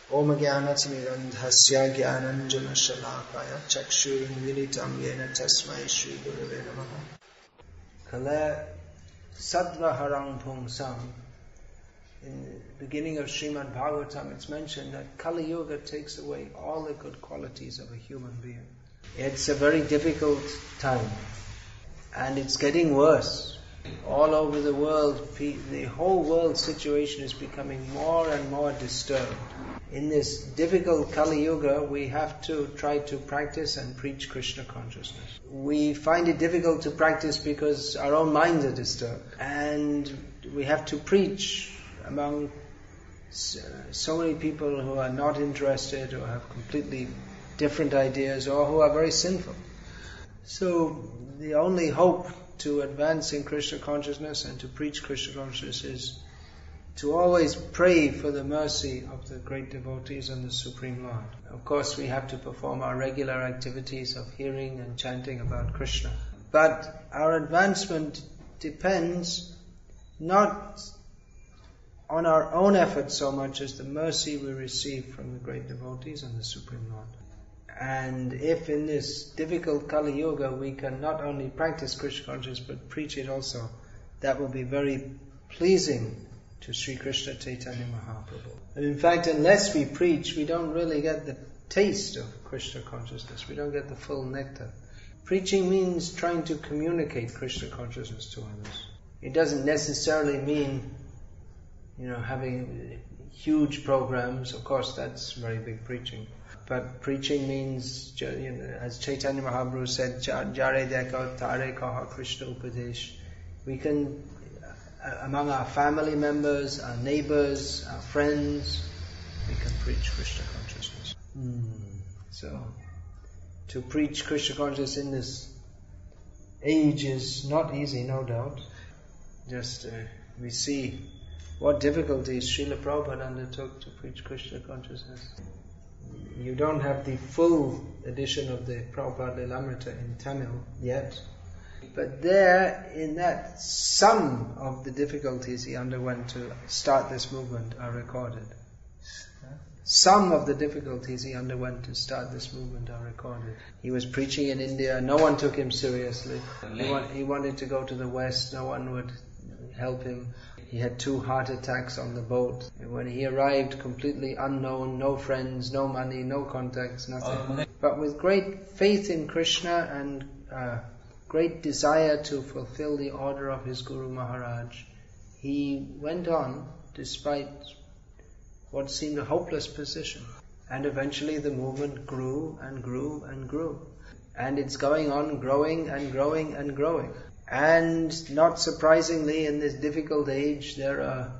Om Jnanatirandhasya Jnananjana Shalakaya Chakshurunmilitam Yena Tasmai Shri Gurave Namaha. Kale Sattva Harang Pungsam. In the beginning of Srimad Bhagavatam, it's mentioned that Kali Yuga takes away all the good qualities of a human being. It's a very difficult time, and it's getting worse. All over the world, the whole world situation is becoming more and more disturbed. In this difficult Kali Yuga, we have to try to practice and preach Krishna consciousness. We find it difficult to practice because our own minds are disturbed, and we have to preach among so many people who are not interested or have completely different ideas or who are very sinful. So the only hope to advance in Krishna consciousness and to preach Krishna consciousness is to always pray for the mercy of the great devotees and the Supreme Lord. Of course, we have to perform our regular activities of hearing and chanting about Krishna. But our advancement depends not on our own efforts so much as the mercy we receive from the great devotees and the Supreme Lord. And if in this difficult Kali Yuga we can not only practice Krishna consciousness but preach it also, that will be very pleasing to Sri Krishna Chaitanya Mahaprabhu. And in fact, unless we preach, we don't really get the taste of Krishna consciousness. We don't get the full nectar. Preaching means trying to communicate Krishna consciousness to others. It doesn't necessarily mean, having huge programs. Of course, that's very big preaching. But preaching means, as Chaitanya Mahaprabhu said, Jare Deko Tare Kaha Krishna Upadesh. We can, among our family members, our neighbors, our friends, we can preach Krishna consciousness. So, to preach Krishna consciousness in this age is not easy, no doubt. Just we see what difficulties Srila Prabhupada undertook to preach Krishna consciousness. You don't have the full edition of the Prabhupada Lilamrita in Tamil yet, but there, in that, some of the difficulties he underwent to start this movement are recorded. Some of the difficulties he underwent to start this movement are recorded. He was preaching in India, no one took him seriously. He wanted to go to the West, no one would help him. He had 2 heart attacks on the boat. And when he arrived, completely unknown, no friends, no money, no contacts, nothing. But with great faith in Krishna and great desire to fulfill the order of his Guru Maharaj, he went on despite what seemed a hopeless position. And eventually the movement grew and grew and grew. And it's going on growing and growing and growing. And not surprisingly, in this difficult age, there are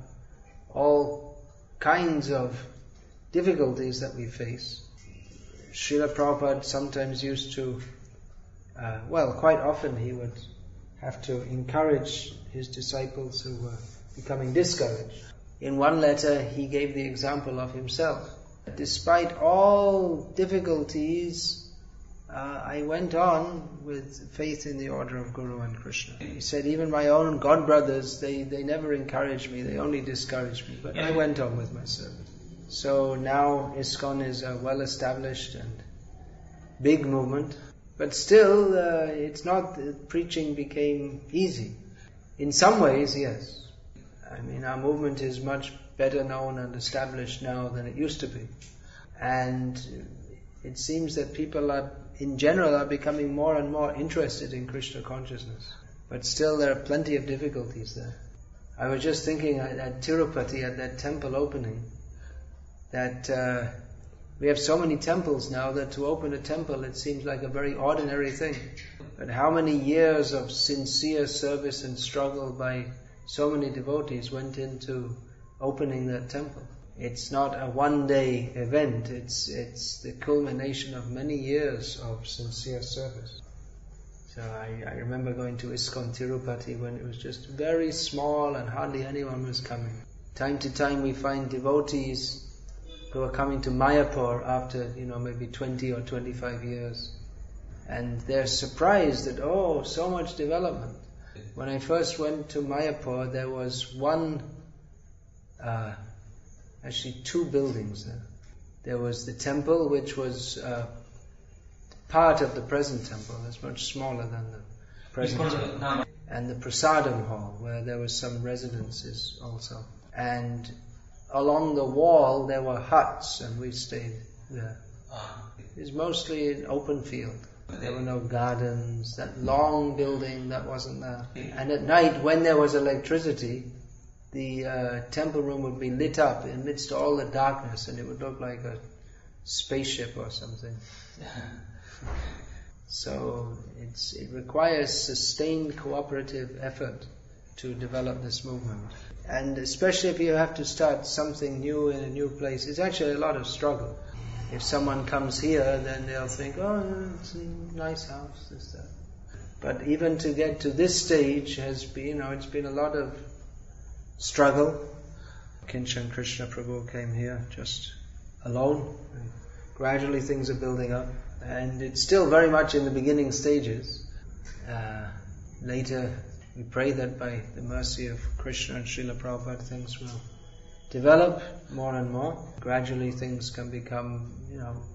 all kinds of difficulties that we face. Srila Prabhupada sometimes used to, quite often he would have to encourage his disciples who were becoming discouraged. In one letter, he gave the example of himself. Despite all difficulties, I went on with faith in the order of Guru and Krishna. He said, even my own god brothers, they never encouraged me, they only discouraged me, but I went on with my service. So now ISKCON is a well-established and big movement, but still it's not that preaching became easy. In some ways, yes. I mean, our movement is much better known and established now than it used to be. And it seems that people in general are becoming more and more interested in Krishna consciousness. But still there are plenty of difficulties there. I was just thinking at Tirupati, at that temple opening, that we have so many temples now that to open a temple it seems like a very ordinary thing. But how many years of sincere service and struggle by so many devotees went into opening that temple. It's not a one-day event, it's the culmination of many years of sincere service. So I remember going to ISKCON Tirupati when it was just very small and hardly anyone was coming. Time to time we find devotees who are coming to Mayapur after, maybe 20 or 25 years. And they're surprised that, so much development. When I first went to Mayapur, there was actually 2 buildings there. There was the temple, which was part of the present temple. It's much smaller than the present temple. And the prasadam hall, where there was some residences also. And along the wall there were huts, and we stayed there. It was mostly an open field. There were no gardens. That long building, that wasn't there. And at night, when there was electricity, the temple room would be lit up amidst all the darkness, and it would look like a spaceship or something. So it requires sustained cooperative effort to develop this movement. And especially if you have to start something new in a new place, it's actually a lot of struggle. If someone comes here, then they'll think, oh, it's a nice house, this, that. But even to get to this stage has been, it's been a lot of struggle. Kinchan Krishna Prabhu came here just alone. And gradually things are building up. And it's still very much in the beginning stages. Later, we pray that by the mercy of Krishna and Srila Prabhupada, things will develop more and more. Gradually things can become,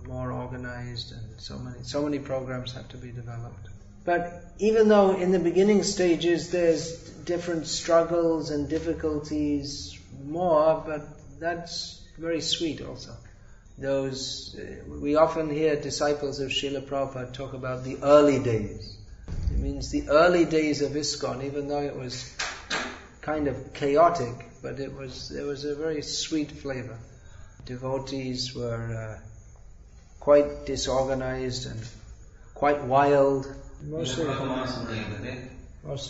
more organized, and so many programs have to be developed. But even though in the beginning stages there's different struggles and difficulties more, but that's very sweet also. We often hear disciples of Srila Prabhupada talk about the early days. It means the early days of ISKCON, even though it was kind of chaotic, but there was a very sweet flavor. Devotees were quite disorganized and quite wild. Mostly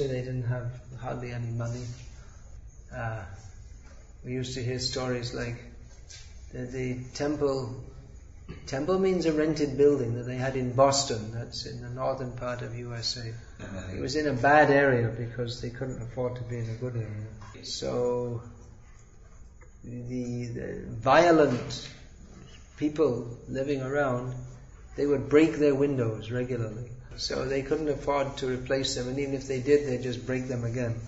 they didn't have hardly any money. We used to hear stories like the temple means a rented building that they had in Boston. That's in the northern part of USA. It was in a bad area because they couldn't afford to be in a good area. So the violent people living around, they would break their windows regularly. So they couldn't afford to replace them, and even if they did, they'd just break them again.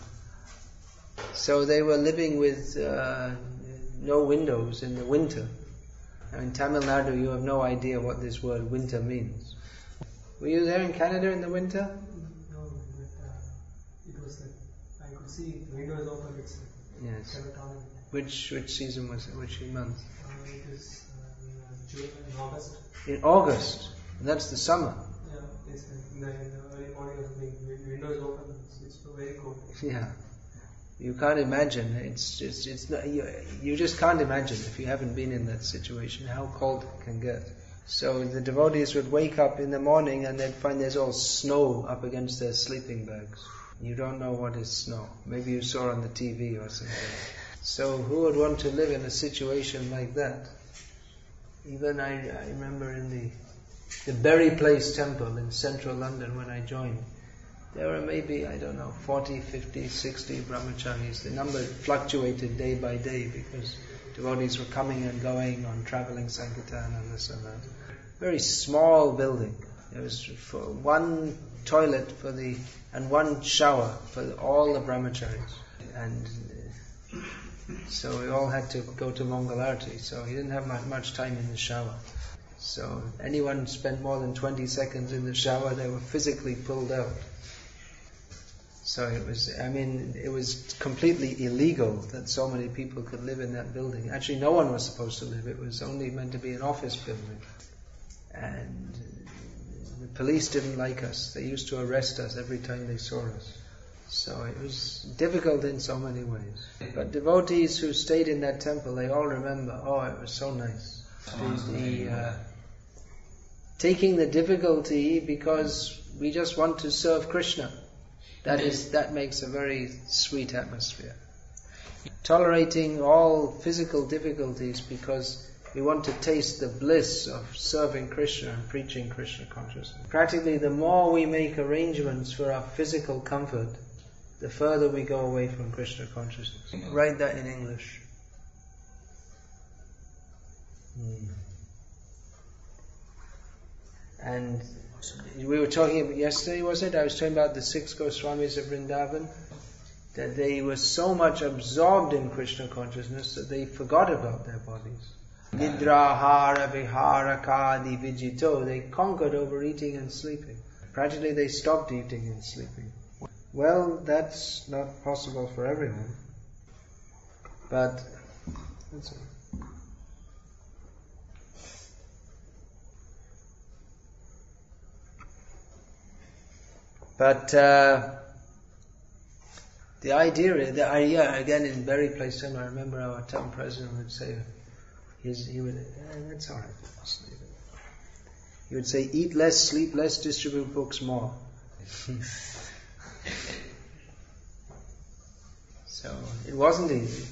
So they were living with no windows in the winter. In Tamil Nadu, you have no idea what this word winter means. Were you there in Canada in the winter? No, but it was like, I could see the windows open. It's yes. Which season was it? Which month? It was in August. In August? And that's the summer? Yeah, it's in the early morning of the windows open. It's very cold. Yeah. You can't imagine. It's not, you just can't imagine if you haven't been in that situation how cold it can get. So the devotees would wake up in the morning and they'd find there's all snow up against their sleeping bags. You don't know what is snow. Maybe you saw on the TV or something. So who would want to live in a situation like that? Even I remember in the Berry Place Temple in central London when I joined, there were maybe, 40, 50, 60 brahmacharis. The number fluctuated day by day because devotees were coming and going on traveling sankirtan and this and that. Very small building. There was one toilet and one shower for all the brahmacharis. And so we all had to go to Mangalarti, so he didn't have much time in the shower. So anyone spent more than 20 seconds in the shower, they were physically pulled out. So it was completely illegal that so many people could live in that building. Actually, no one was supposed to live. It was only meant to be an office building. And the police didn't like us. They used to arrest us every time they saw us. So it was difficult in so many ways. But devotees who stayed in that temple, they all remember, it was so nice. Taking the difficulty because we just want to serve Krishna. That makes a very sweet atmosphere. Tolerating all physical difficulties because we want to taste the bliss of serving Krishna and preaching Krishna consciousness. Practically, the more we make arrangements for our physical comfort, the further we go away from Krishna consciousness. Write that in English. And we were talking yesterday, was it? I was talking about the 6 Goswamis of Vrindavan, that they were so much absorbed in Krishna consciousness that they forgot about their bodies. Nidrahara viharakadi vijito. They conquered over eating and sleeping. Practically they stopped eating and sleeping. Well, that's not possible for everyone. But that's all. But the idea again in Berry Place, I remember our town president would say, that's all right. He would say, eat less, sleep less, distribute books more. So it wasn't easy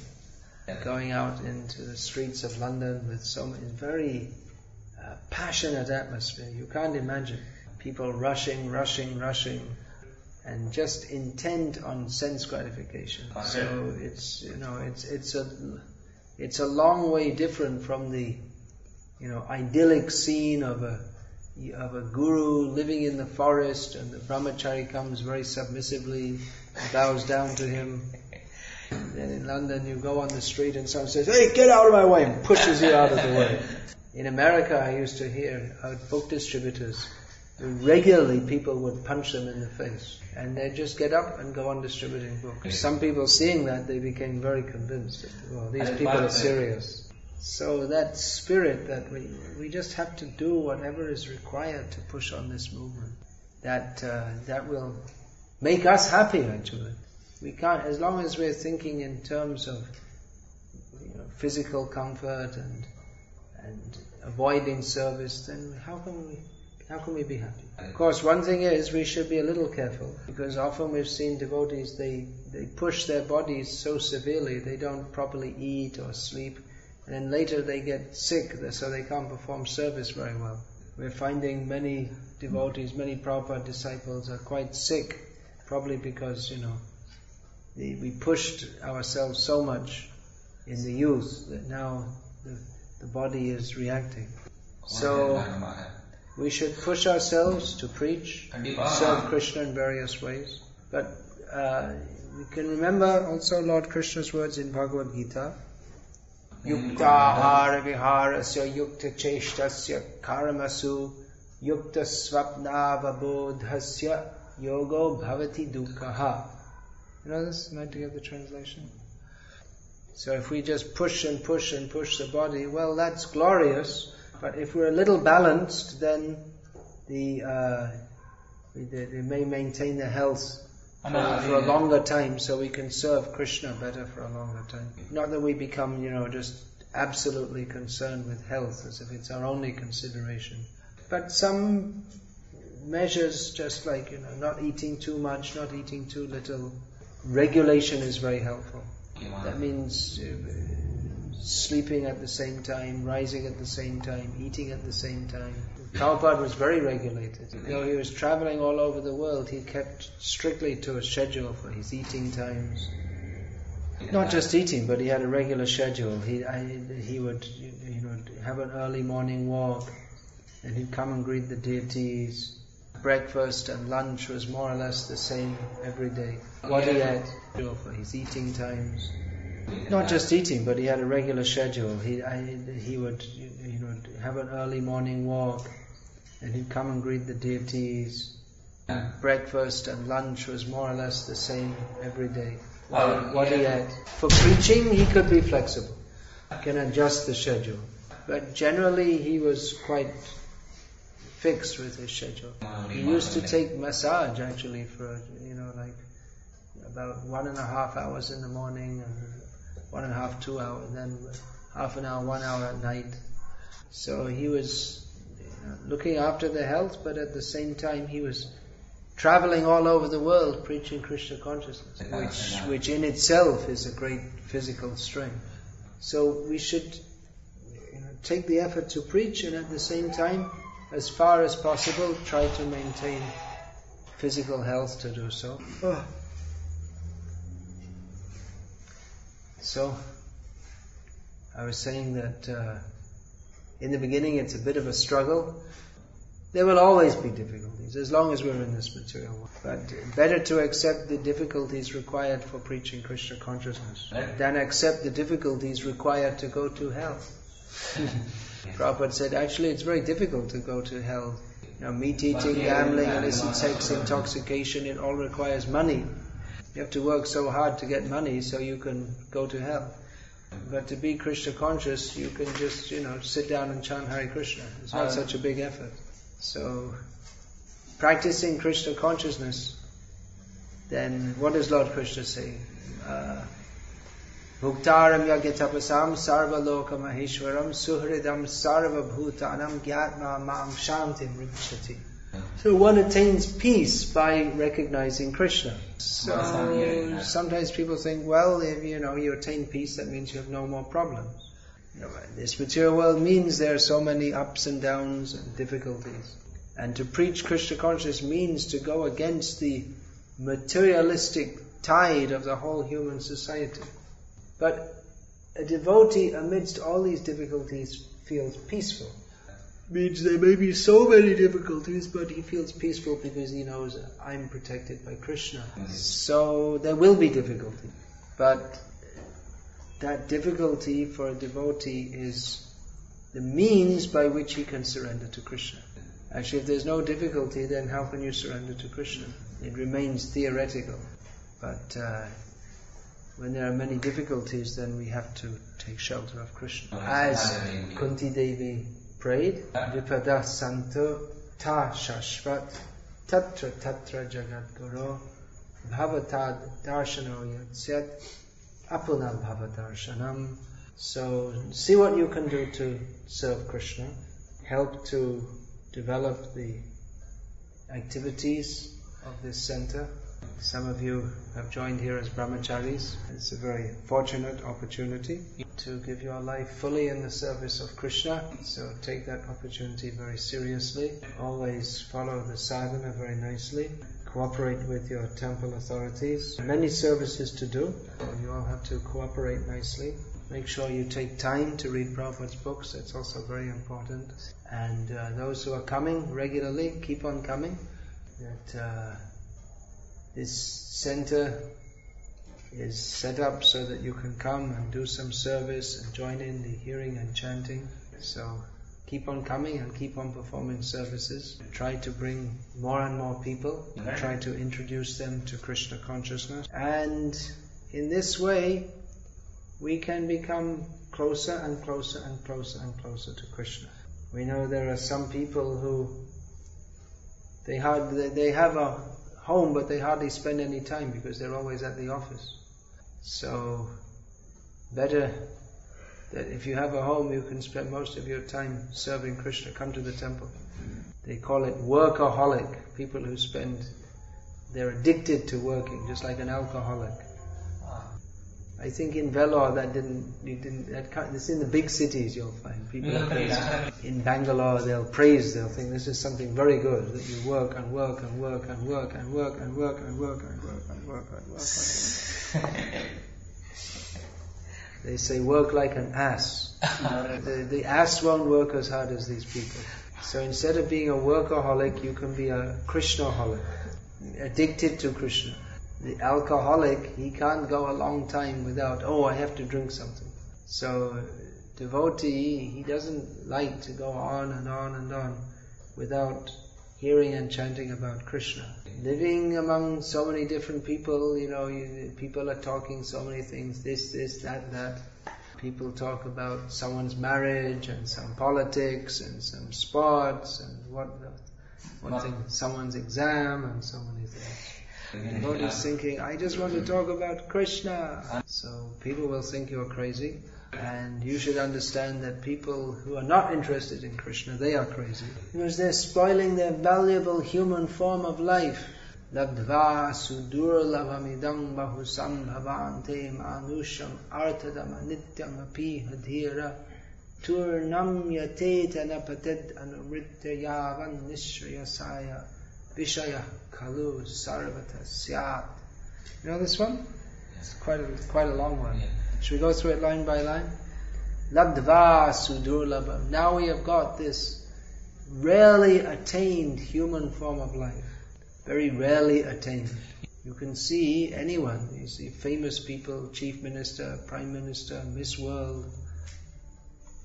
going out into the streets of London with so many very passionate atmosphere. You can't imagine. People rushing, and just intent on sense gratification. So it's a long way different from the idyllic scene of a guru living in the forest, and the brahmachari comes very submissively, bows down to him. Then in London you go on the street and someone says, "Hey, get out of my way," and pushes you out of the way. In America I used to hear book distributors, regularly people would punch them in the face, and they'd just get up and go on distributing books. Some people seeing that, they became very convinced that, well, these people are serious. So that spirit that we just have to do whatever is required to push on this movement, that will make us happy actually. We can't, as long as we're thinking in terms of physical comfort and avoiding service, then how can we be happy? Of course, one thing is we should be a little careful, because often we've seen devotees, they push their bodies so severely, they don't properly eat or sleep, and then later they get sick, so they can't perform service very well. We're finding many devotees, many Prabhupada disciples are quite sick, probably because, we pushed ourselves so much in the youth that now the body is reacting. So we should push ourselves to preach, serve Krishna in various ways. But we can remember also Lord Krishna's words in Bhagavad Gita. Yukta ahara viharasya yukta cheshtasya karamasu yukta svapnavabodhasya yogo bhavati dukkhaha. You know this? Am I to get the translation? So if we just push and push and push the body, well, that's glorious. But if we're a little balanced, then we may maintain the health for a longer time, so we can serve Krishna better for a longer time. Not that we become, just absolutely concerned with health as if it's our only consideration. But some measures, just like, not eating too much, not eating too little, regulation is very helpful. That means sleeping at the same time, rising at the same time, eating at the same time. Prabhupada was very regulated. Though he was traveling all over the world, he kept strictly to a schedule for his eating times. Not just eating, but he had a regular schedule. He would have an early morning walk, and he'd come and greet the deities. Breakfast and lunch was more or less the same every day. What he had for his eating times. Not just eating, but he had a regular schedule. He would have an early morning walk, and he'd come and greet the deities. Breakfast and lunch was more or less the same every day. What he had. For preaching, he could be flexible. He can adjust the schedule. But generally, he was quite fixed with his schedule. He used to take massage actually for, about 1.5 hours in the morning, and 1.5, 2 hours, and then half an hour, 1 hour at night. So he was looking after the health, but at the same time he was traveling all over the world preaching Krishna consciousness, which in itself is a great physical strength. So we should take the effort to preach, and at the same time, as far as possible, try to maintain physical health to do so. So, I was saying that in the beginning it's a bit of a struggle. There will always be difficulties, as long as we're in this material world. But better to accept the difficulties required for preaching Krishna consciousness than accept the difficulties required to go to hell. Prabhupada said, actually it's very difficult to go to hell. Meat eating, gambling, illicit sex, intoxication, it all requires money. You have to work so hard to get money so you can go to hell. But to be Krishna conscious, you can just, sit down and chant Hare Krishna. It's not such a big effort. So, practicing Krishna consciousness, then what does Lord Krishna say? Bhuktaram yagyatapasam sarva loka maheshwaram suhridam sarva bhutanam gyatma ma'am shantim ripchati. So one attains peace by recognizing Krishna. So sometimes people think, well, if you attain peace, that means you have no more problems. This material world means there are so many ups and downs and difficulties. And to preach Krishna consciousness means to go against the materialistic tide of the whole human society. But a devotee amidst all these difficulties feels peaceful. Means there may be so many difficulties, but he feels peaceful because he knows I'm protected by Krishna. So there will be difficulty. But that difficulty for a devotee is the means by which he can surrender to Krishna. Actually, if there's no difficulty, then how can you surrender to Krishna? It remains theoretical. But when there are many difficulties, then we have to take shelter of Krishna. As Kunti Devi prayed, Vipada Santo Ta Shashvat Tatra Tatra Jagat Guru Bhavatad Darshano Yatsyat Apunal Bhavadarshanam. So see what you can do to serve Krishna. Help to develop the activities of this center. Some of you have joined here as brahmacharis. It's a very fortunate opportunity to give your life fully in the service of Krishna. So take that opportunity very seriously. Always follow the sadhana very nicely. Cooperate with your temple authorities. Many services to do, so you all have to cooperate nicely. Make sure you take time to read Prabhupada's books. That's also very important. And those who are coming regularly, keep on coming. That this center is set up so that you can come and do some service and join in the hearing and chanting. So keep on coming and keep on performing services. Try to bring more and more people. Try to introduce them to Krishna consciousness. And in this way, we can become closer and closer and closer and closer to Krishna. We know there are some people who they have a home, but they hardly spend any time because they're always at the office. So, better that if you have a home, you can spend most of your time serving Krishna. Come to the temple. They call it workaholic. People who they're addicted to working, just like an alcoholic. I think in Vellore it's in the big cities you'll find people like this. In Bangalore they'll think this is something very good, that you work and work and work and work and work and work and work and work and work and work. They say work like an ass. The ass won't work as hard as these people. So instead of being a workaholic, you can be a Krishnaholic, addicted to Krishna. The alcoholic, he can't go a long time without, I have to drink something. So, devotee, he doesn't like to go on and on and on without hearing and chanting about Krishna. Living among so many different people, people are talking so many things, this, that. People talk about someone's marriage and some politics and some sports and someone's exam and so many things. The devotee is thinking, I just want to talk about Krishna. So people will think you're crazy. And you should understand that people who are not interested in Krishna, they are crazy. Because they're spoiling their valuable human form of life. Labdva sudurlabhamidam bahusambhavante manusham artadam anityam api hadhira turnam yatetana pated anumrityayavan nishriyasaya Vishaya Kalu Sarvata Syat. You know this one? It's quite a long one. Should we go through it line by line? Labdva Sudurlabha. Now we have got this rarely attained human form of life. Very rarely attained. You can see anyone. You see famous people, Chief Minister, Prime Minister, Miss World.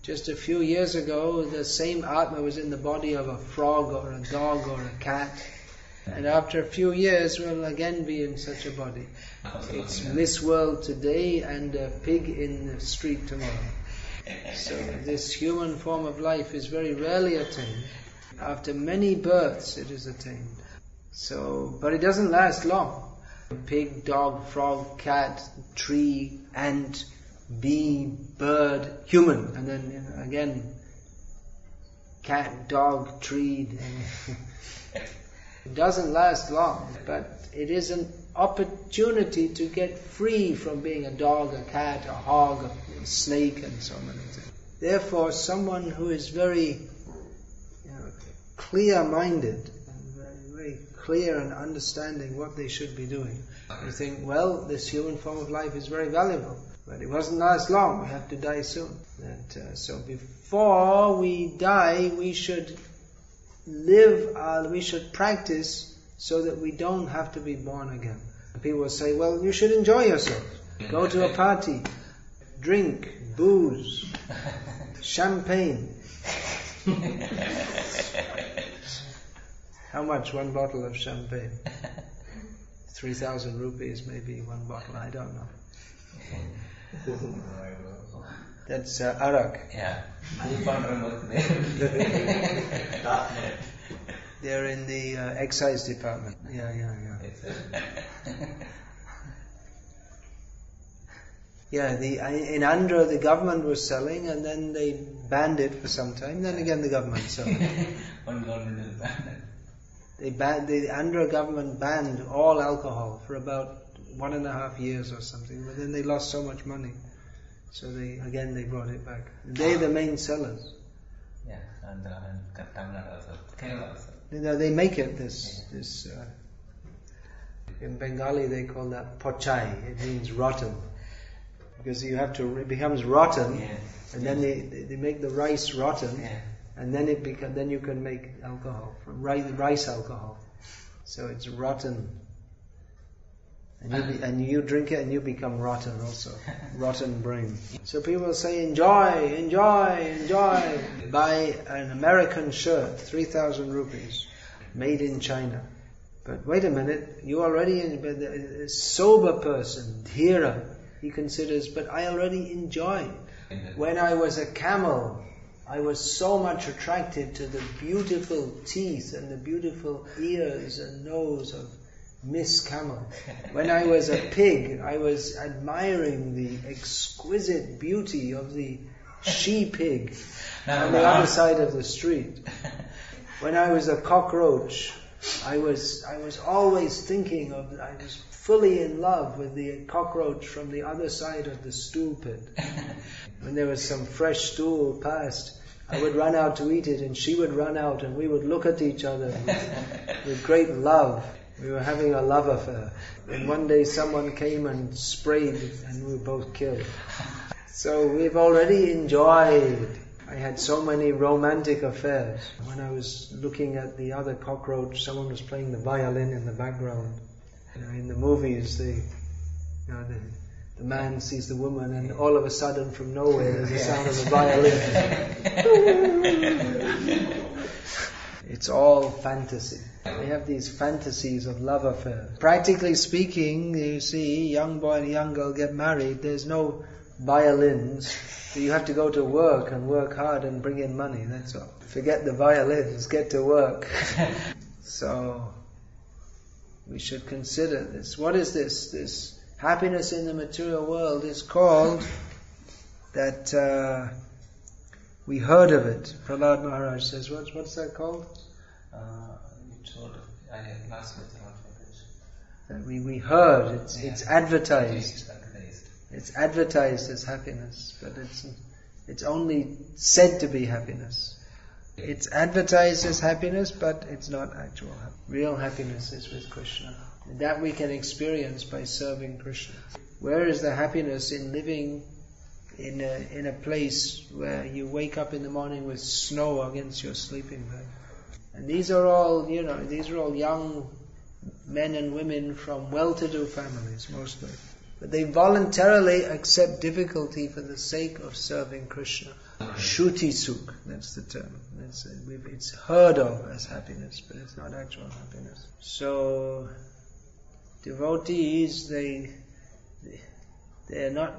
Just a few years ago, the same Atma was in the body of a frog or a dog or a cat. And after a few years, we'll again be in such a body. It's Miss World today and a pig in the street tomorrow. So this human form of life is very rarely attained. After many births, it is attained. But it doesn't last long. Pig, dog, frog, cat, tree, ant, bee, bird, human, and then again cat, dog, tree. It doesn't last long, but it is an opportunity to get free from being a dog, a cat, a hog, a snake, and so many things. Therefore, someone who is very clear-minded and very clear in understanding what they should be doing, you think, well, this human form of life is very valuable, but it doesn't last long. We have to die soon. So before we die, we should we should practice so that we don't have to be born again. People say, well, you should enjoy yourself. Go to a party, drink, booze, champagne. How much? One bottle of champagne? 3,000 rupees, maybe one bottle, I don't know. That's arak. Yeah. They're in the excise department. Yeah. In Andhra the government was selling, and then they banned it for some time. Then again the government sold it. One government is banned. The Andhra government banned all alcohol for about 1.5 years or something. But then they lost so much money, so they brought it back. They're the main sellers. Yeah, and Tamil Nadu also, Kerala also. They make it this in Bengali they call that pochai. It means rotten, because it becomes rotten, and then they make the rice rotten, and then then you can make alcohol from rice alcohol. So it's rotten, and you drink it and you become rotten also, rotten brain. So people say, enjoy. Buy an American shirt, 3,000 rupees, made in China. But wait a minute, you already, a sober person, dhira, he considers, but I already enjoy. When I was a camel, I was so much attracted to the beautiful teeth and the beautiful ears and nose of Miss Camel. When I was a pig, I was admiring the exquisite beauty of the she-pig on the other side of the street. When I was a cockroach, I was always thinking I was fully in love with the cockroach from the other side of the stool pit. When there was some fresh stool passed, I would run out to eat it, and she would run out, and we would look at each other with great love. We were having a love affair. And one day someone came and sprayed, and we were both killed. So we've already enjoyed. I had so many romantic affairs. When I was looking at the other cockroach, someone was playing the violin in the background. In the movies, the man sees the woman, and all of a sudden from nowhere there's the sound of the violin. It's all fantasy. We have these fantasies of love affairs. Practically speaking, you see, young boy and young girl get married, there's no violins. So you have to go to work and work hard and bring in money, that's all. Forget the violins, get to work. So we should consider this. What is this? This happiness in the material world is called that we heard of it. Prahlad Maharaj says, what's that called? That we heard. It's advertised. It's advertised as happiness, but it's only said to be happiness. It's advertised as happiness, but it's not actual happiness. Real happiness is with Krishna. And that we can experience by serving Krishna. Where is the happiness in living in a place where you wake up in the morning with snow against your sleeping bag? And these are all young men and women from well-to-do families, mostly. but they voluntarily accept difficulty for the sake of serving Krishna. Shruti Sukh, that's the term. It's heard of as happiness, but it's not actual happiness. So, devotees, they're not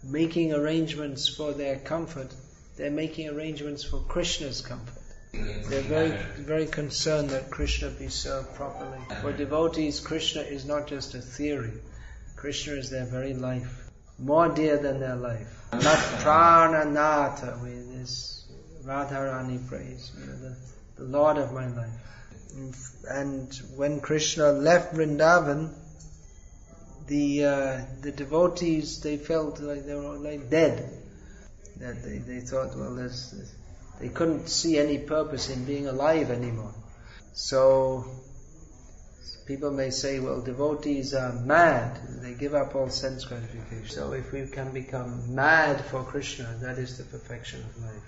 making arrangements for their comfort, they're making arrangements for Krishna's comfort. They're very, very concerned that Krishna be served properly. For devotees, Krishna is not just a theory. Krishna is their very life, more dear than their life. Nat Prananatha, with this Radharani phrase, the Lord of my life. And when Krishna left Vrindavan, the devotees, they felt like they were like dead. That they thought, well, they couldn't see any purpose in being alive anymore. So people may say, well, devotees are mad. They give up all sense gratification. So if we can become mad for Krishna, that is the perfection of life.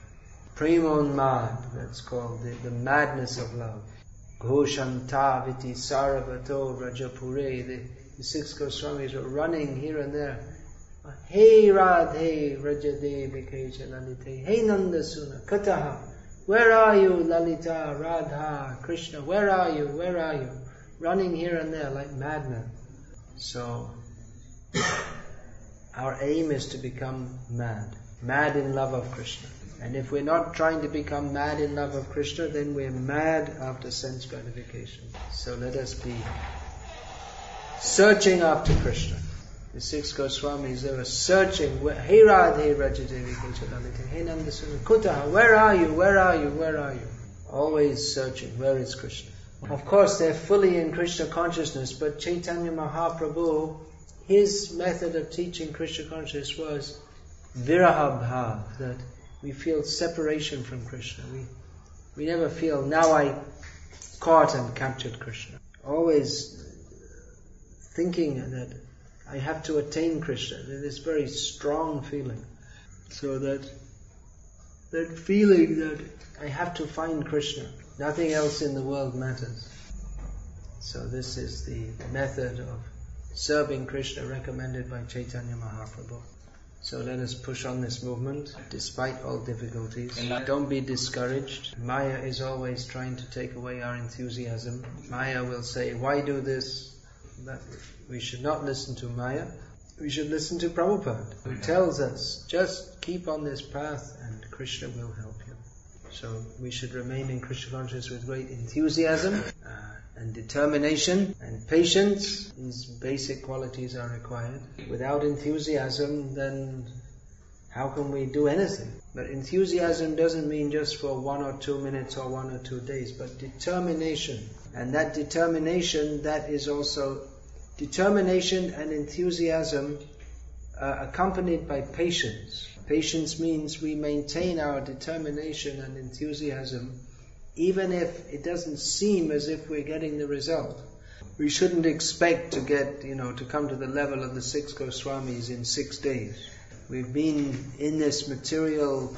Premon mad, that's called the madness of love. Ghoshanta viti saravato rajapure. The 6 Goswamis were running here and there. Hey Radhe Rajade Vikacha Lalite. Hey Nandasuna Kataha. Where are you, Lalita, Radha, Krishna? Where are you? Where are you? Running here and there like madmen. So, our aim is to become mad. Mad in love of Krishna. And if we're not trying to become mad in love of Krishna, then we're mad after sense gratification. So let us be searching after Krishna. The 6 Goswamis, they were searching. Hey Radhe Rajadevi Kechalalite. Hey Nandasuna Kutaha. Where are you? Where are you? Where are you? Always searching. Where is Krishna? Of course, they're fully in Krishna consciousness, but Chaitanya Mahaprabhu, his method of teaching Krishna consciousness was viraha bhav, that we feel separation from Krishna. We never feel, now I caught and captured Krishna. Always thinking that I have to attain Krishna. This very strong feeling. So that feeling that I have to find Krishna. Nothing else in the world matters. So this is the method of serving Krishna recommended by Chaitanya Mahaprabhu. So let us push on this movement despite all difficulties. Don't be discouraged. Maya is always trying to take away our enthusiasm. Maya will say, why do this? But we should not listen to Maya. We should listen to Prabhupada, who tells us, just keep on this path and Krishna will help you. So we should remain in Krishna consciousness with great enthusiasm and determination and patience. These basic qualities are required. Without enthusiasm, then how can we do anything? But enthusiasm doesn't mean just for 1 or 2 minutes or 1 or 2 days, but determination. And that determination, that is also determination and enthusiasm accompanied by patience. Patience means we maintain our determination and enthusiasm even if it doesn't seem as if we're getting the result. We shouldn't expect to get, to come to the level of the 6 Goswamis in 6 days. We've been in this material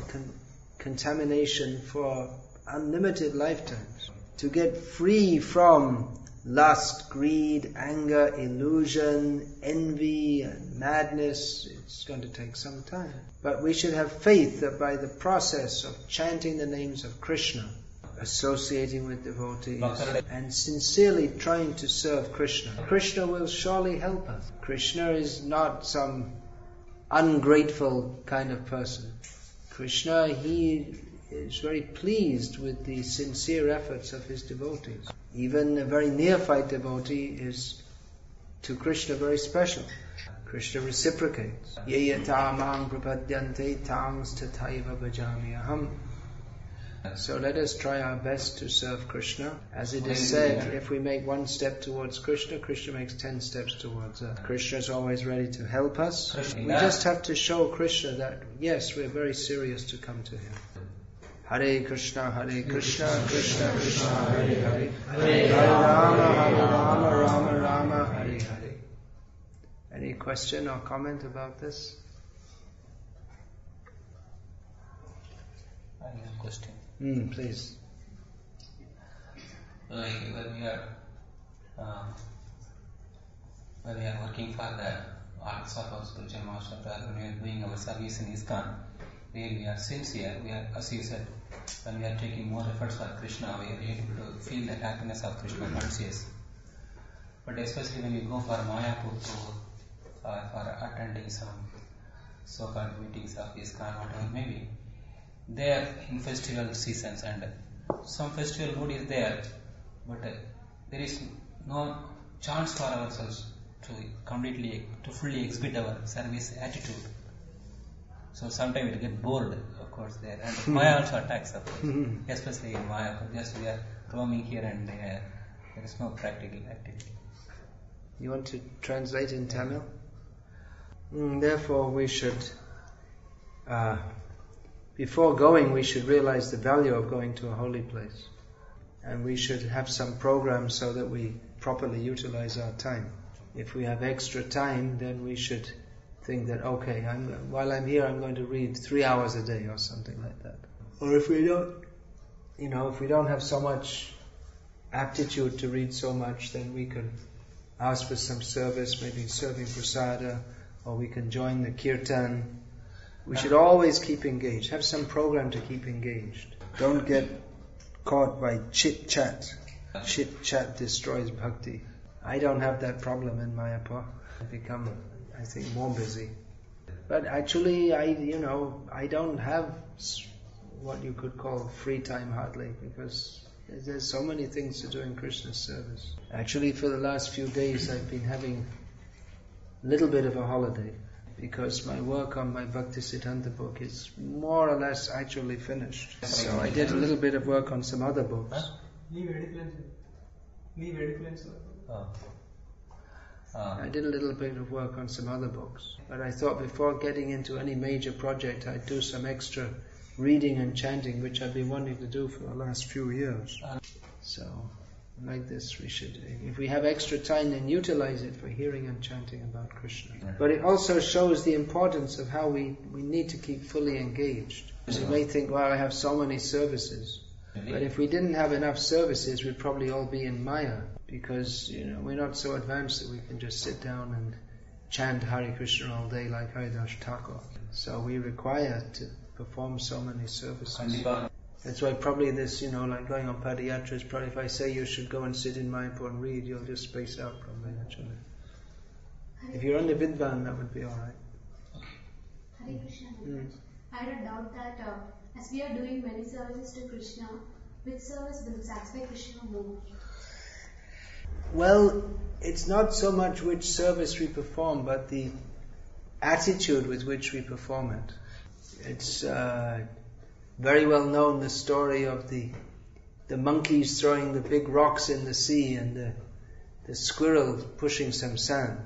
contamination for unlimited lifetimes. To get free from lust, greed, anger, illusion, envy and madness, it's going to take some time. But we should have faith that by the process of chanting the names of Krishna, associating with devotees, and sincerely trying to serve Krishna, Krishna will surely help us. Krishna is not some ungrateful kind of person. Krishna, he is very pleased with the sincere efforts of his devotees. Even a very neophyte devotee is to Krishna very special. Krishna reciprocates. Yeyatamam prapadyante tangs tathaiva bhajami aham. So let us try our best to serve Krishna. As it is said, if we make 1 step towards Krishna, Krishna makes 10 steps towards us. Krishna is always ready to help us. We just have to show Krishna that, yes, we're very serious to come to him. Hare Krishna, Krishna Krishna, Hare Hare, Hare Rama, Rama Rama, Hare Hare. Any question or comment about this? I have a question. Please. Like when we are working for the arts of our spiritual master, when we are doing our service in ISKCON, where we are sincere, we are, as you said, when we are taking more efforts for Krishna, we are able to feel the happiness of Krishna conscious. But especially when you go for Mayapur tour, or for attending some so-called meetings of ISKCON, whatever may be, there in festival seasons, and some festival mood is there, but there is no chance for ourselves to fully exhibit our service attitude. So sometimes we get bored, of course, there. And Maya also attacks, of course, especially in Maya. Just we are roaming here and there. There is no practical activity. You want to translate in Tamil? Therefore, we should, before going, we should realize the value of going to a holy place. And we should have some program so that we properly utilize our time. If we have extra time, then we should think that, okay, while I'm here, I'm going to read 3 hours a day or something like that. Or if we don't, if we don't have so much aptitude to read so much, then we could ask for some service, maybe serving prasada, or we can join the kirtan. We should always keep engaged. Have some program to keep engaged. Don't get caught by chit-chat. Chit-chat destroys bhakti. I don't have that problem in Mayapur. I've become, I think, more busy. But actually, I don't have what you could call free time hardly, because there's so many things to do in Krishna's service. Actually, for the last few days, I've been having a little bit of a holiday, because my work on my Bhakti Siddhanta book is more or less actually finished. So I did a little bit of work on some other books. I did a little bit of work on some other books. But I thought before getting into any major project, I'd do some extra reading and chanting, which I've been wanting to do for the last few years. So, like this, we should, if we have extra time, then utilize it for hearing and chanting about Krishna. But it also shows the importance of how we need to keep fully engaged. Because you may think, well, I have so many services. But if we didn't have enough services, we'd probably all be in Maya. Because, we're not so advanced that we can just sit down and chant Hare Krishna all day like Haridas Thakur. So we require to perform so many services. That's why probably this, like going on Padayatra is probably, if I say you should go and sit in Mayapur and read, you'll just space out probably, actually. If you're on the Vidvan, that would be alright. Hare Krishna. I had a doubt that as we are doing many services to Krishna, which service will satisfy Krishna more? Well, it's not so much which service we perform, but the attitude with which we perform it. It's very well known, the story of the monkeys throwing the big rocks in the sea and the squirrel pushing some sand.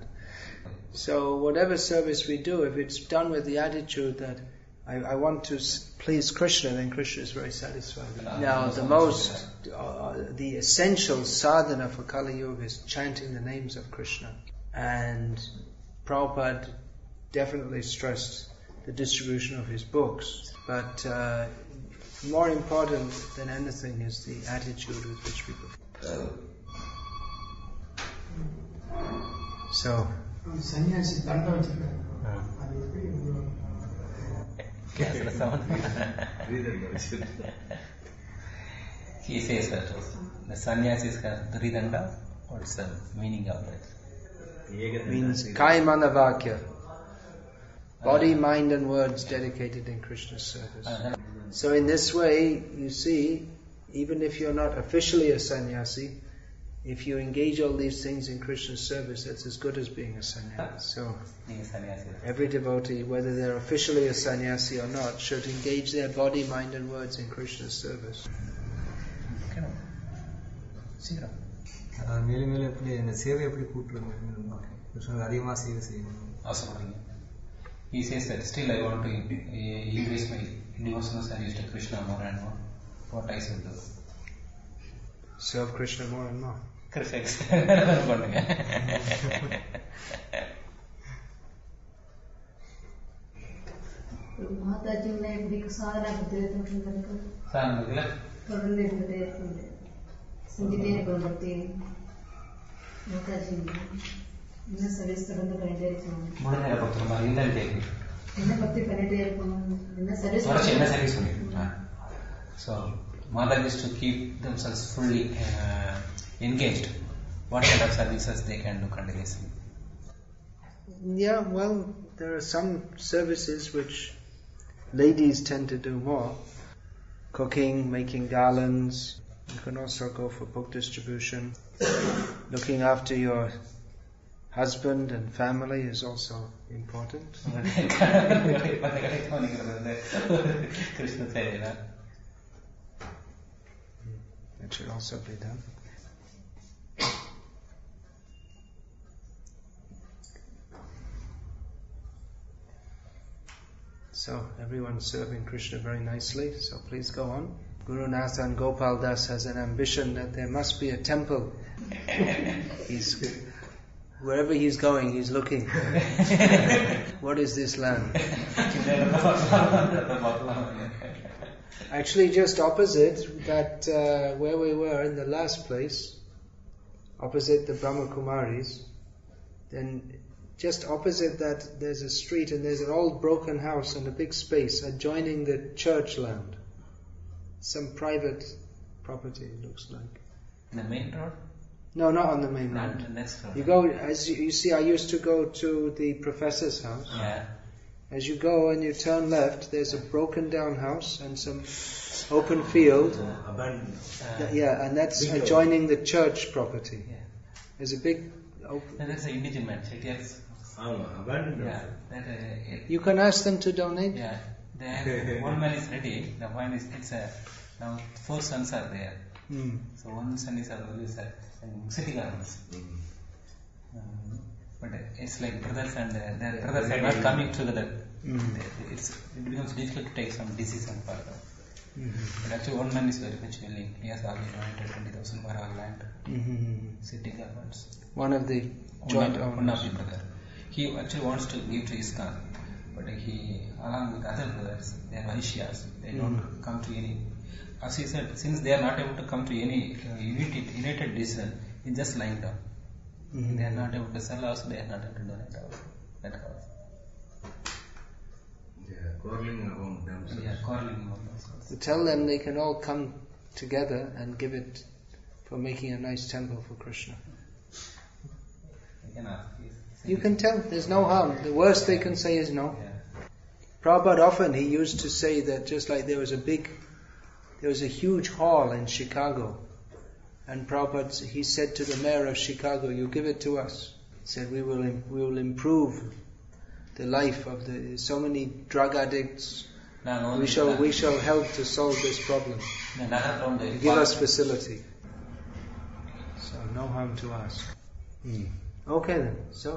So whatever service we do, if it's done with the attitude that I want to please Krishna, then Krishna is very satisfied. Now the essential sadhana for Kali Yuga is chanting the names of Krishna. And Prabhupada definitely stressed the distribution of his books. But more important than anything is the attitude with which we perform. So, he says that the sannyasis have Dridanda. What's the meaning of that? It means Kaimana Vakya. Body, mind and words dedicated in Krishna's service. So in this way, you see, even if you're not officially a sannyasi, if you engage all these things in Krishna's service, that's as good as being a sannyasi. So every devotee, whether they're officially a sannyasi or not, should engage their body, mind and words in Krishna's service. He says that still I want to increase my devotional service to Krishna more and more. What I should do? Serve Krishna more and more. Correct. இன்னும் service தொடர்ந்து பண்ணிட்டே இருக்கணும். முடிஞ்ச பத்திரமா இருந்தாலும் கேட்கு. என்ன பக்தி பண்ணிட்டே இருக்கணும். என்ன சர்வீஸ் பண்ணிட்டு. So mother is to keep themselves fully engaged. What kind of services they can do continuously? Yeah, well, there are some services which ladies tend to do more. Cooking, making garlands. You can also go for book distribution. Looking after your husband and family is also important. That should also be done. So everyone's serving Krishna very nicely, so please go on. Guru Nathan Gopal Das has an ambition that there must be a temple. Wherever he's going, he's looking. What is this land? Actually, just opposite that, where we were in the last place, opposite the Brahma Kumaris, then just opposite that there's a street and there's an old broken house and a big space adjoining the church land. Some private property, it looks like. The main road? No, not on the main road. Next road. You go, as you see, I used to go to the professor's house. Yeah. As you go and you turn left, there's a broken down house and some open field. Yeah, and that's adjoining the church property. Yeah. There's a big open... And that's an indigenous man. Yes. Yeah. You can ask them to donate. Yeah. They have, one man is ready. The one is, now 4 sons are there. So one son is already in city gardens. But it's like brothers and their brothers are not coming together. It becomes difficult to take some decision further. But actually one man is very much willing. He has already donated 20,000 for our land. City gardens. One of the joint owners. One of the brother. He actually wants to give to ISKCON. But he, along with other brothers, they are Vaishyas. They don't come to any... As he said, since they are not able to come to any united decision, it's just lying down. They are not able to sell also, they are not able to donate also. That house. They are quarreling among themselves. Yeah, quarreling among themselves. To tell them they can all come together and give it for making a nice temple for Krishna. You can ask. You can tell, there's no harm. The worst they can say is no. Yeah. Prabhupada often, he used to say that just like there was a huge hall in Chicago, and Prabhupada, he said to the mayor of Chicago, you give it to us. He said, we will improve the life of so many drug addicts. We shall help to solve this problem. Give us facility. So no harm to ask. Okay then, so